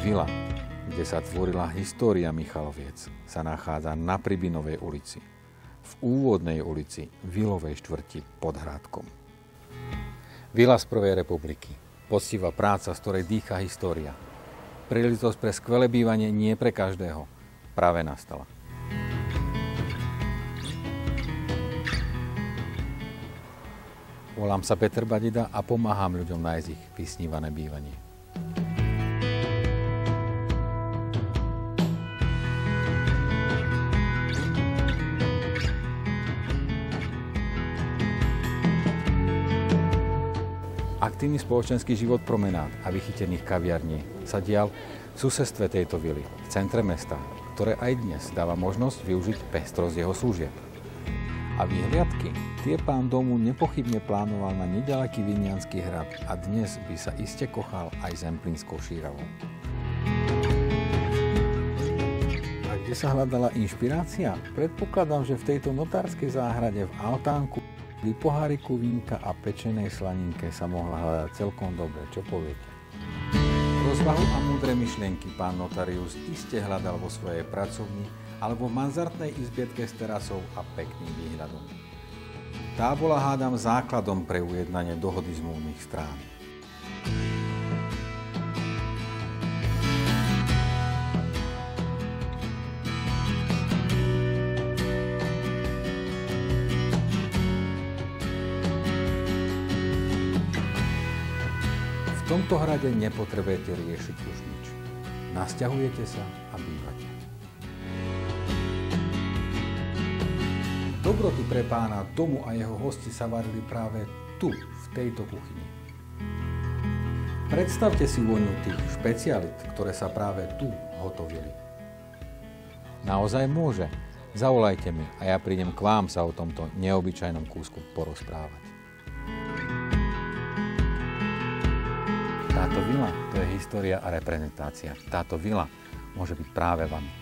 Vila, kde sa tvorila história Michaloviec, sa nachádza na Pribinovej ulici, v úvodnej ulici Vilovej štvrti pod Hrádkom. Vila z prvej republiky, poctivá práca, z ktorej dýcha história. Príležitosť pre skvelé bývanie nie pre každého práve nastala. Volám sa Peter Badida a pomáham ľuďom nájsť ich vysnívané bývanie. Aktívny spoločenský život promenád a vychytených kaviarní sa dial v susedstve tejto vily, v centre mesta, ktoré aj dnes dáva možnosť využiť pestrosť jeho služieb. A výhliadky, tie pán domu nepochybne plánoval na neďaleký Viniansky hrad a dnes by sa iste kochal aj Zemplínskou šíravou. A kde sa hľadala inšpirácia? Predpokladám, že v tejto notárskej záhrade v altánku pri poháriku vínka a pečenej slaninke sa mohla hľadať celkom dobre, čo poviete? Rozvahu a múdre myšlienky pán notarius iste hľadal vo svojej pracovni alebo v mansardnej izbietke s terasou a pekným výhľadom. Tá bola, hádam, základom pre ujednanie dohody zmluvných strán. V tomto hrade nepotrebujete riešiť už nič. Nasťahujete sa a bývate. Dobroty pre pána domu a jeho hosti sa varili práve tu, v tejto kuchyni. Predstavte si vôňu tých špecialit, ktoré sa práve tu hotovili. Naozaj môže. Zavolajte mi a ja prídem k vám sa o tomto neobyčajnom kúsku porozprávať. Táto vila, to je história a reprezentácia. Táto vila môže byť práve vami.